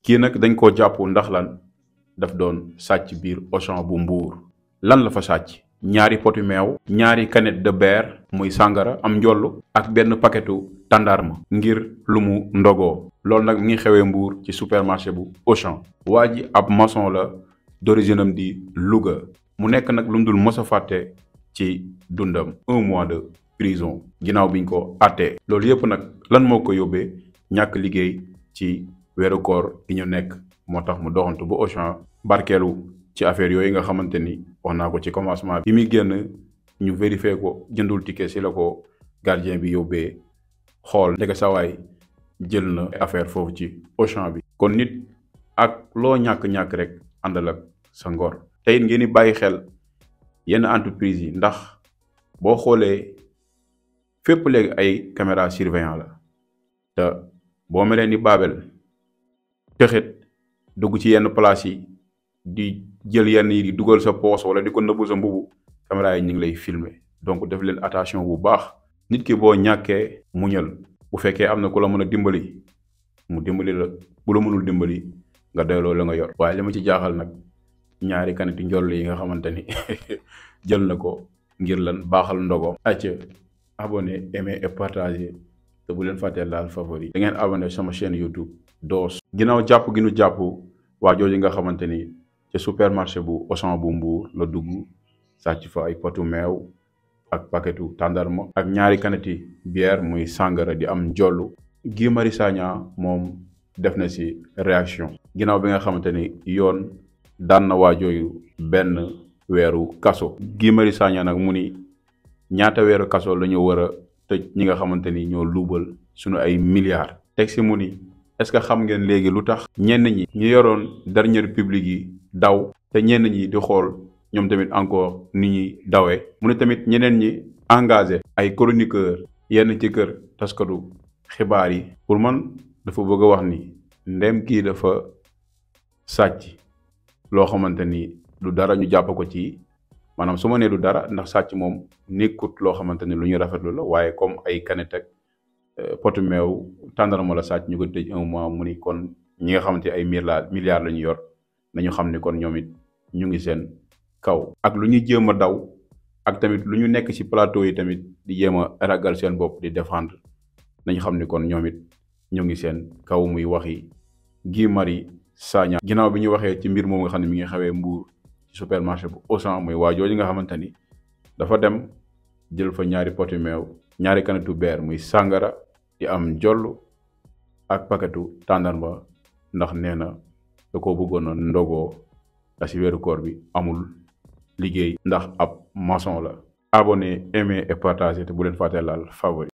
kii nag dañ koo jàpp ndax lan daf doon sàcc biir Auchan bu Mbour. lan la fa sàcc ñaari poti meew ñaari canette de beurre muy sàngara am njollu ak benn paquetu tàndarma ngir lu mu ndogoo. loolu nag mi ngi xewee Mbour ci supermarché bu Auchan. waa ji ab maçon la d'origine am di Louga. mu nekk nag lu mu dul mës a fàtte ci dundam 1 mois de prison ginnaaw biñ ko àttee. loolu yëpp nag lan moo ko yóbbee ñàkk liggéey ci weeru koor gi ñu nekk moo tax mu doxantu ba Auchan barkeelu ci affaire yooyu nga xamante ni wax naa ko ci commencement bi muy génn ñu vérifier ko jëndul ticket si la ko gardien bi yóbbee xool ndeke sawaay jël na affaire foofu ci Auchan bi. kon nit ak loo ñàkk-ñàkk rek àndal ak sa ngor. tey ngeen di bàyyi xel yenn entreprise yi ndax boo xoolee fépp léegi ay caméra surveillance la te boo melee ni Babel texit dugg ci yenn place yi di jël yenn yi di dugal sa poos wala di ko nëbbu sa mbubu caméra yi ñu ngi lay filmer donc def leen attention bu baax. nit ki boo ñàkkee muñal bu fekkee am na ku la mën a dimbali mu dimbali la bu la mënul dimbali nga doyloo la nga yor. waaye li ma ci jaaxal nag ñaari kaniti njoll yi nga xamante ni jël na ko ngir lan baaxal ndogoom. acca abonné aimer et partager te bu leen fàttee laal favori. da ngeen abonné sama chaîne YouTube Doss. ginnaaw jàpp gi nu jàpp waa jooju nga xamante ni ca supermarché bu Auchan bu Mbour la dugg sàcc fa ay potu meew ak paquetu tàndarma ak ñaari kaneti bière muy sàngara di am njollu. Guy Marius Sagna moom def na si réaction ginnaaw bi nga xamante ni yoon daan na waa jooju benn weeru kaso. Guy Marius Sagna nag mu ni ñaata weeru kaso la ñu war a tëj ñi nga xamante ni ñoo luubal suñu ay milliards. teg si mu ni est-ce que xam ngeen léegi lu tax ñenn ñi ñu yoroon dernière publique yi daw te ñenn ñi di xool ñoom tamit encore ni ñuy dawee. mu ne tamit ñeneen ñi engagé ay chroniqueur yenn ci kër taskatu xibaar yi. pour man dafa bëgg a wax ni ndem kii dafa sàcc loo xamante ni du dara ñu jàpp ko ci maanaam su ma nee du dara ndax sàcc moom nekkut loo xamante ni lu ñu rafetlu la waaye comme ay canette ak potu meew tàndarma la sàcc ñu ko tëj 1 mois mu ni kon ñi nga xamante ay milliards la ñu yor nañu xam ni kon ñoom it ñu ngi seen kaw. ak lu ñuy jéem a daw ak tamit lu ñu nekk ci plateau yi tamit di jéem a ragal seen bopp di défendre nañu xam ni kon ñoom it ñu ngi seen kaw. muy waxi Guy Marius Sagna ginnaaw bi ñu waxee ci mbir moom nga xam ne mi ngi xewee Mbour ci supermarché bu Auchan muy waa jooju nga xamante ni dafa dem jël fa ñaari poti meew ñaari kanetu beer muy sàngara di am jollu ak paquetu tàndarma ndax nee na da koo bëggoon a ndogoo da si weeru koor bi amul liggéey ndax ab maçon la. abonné aimer et partager te bu leen fàtte laal favori.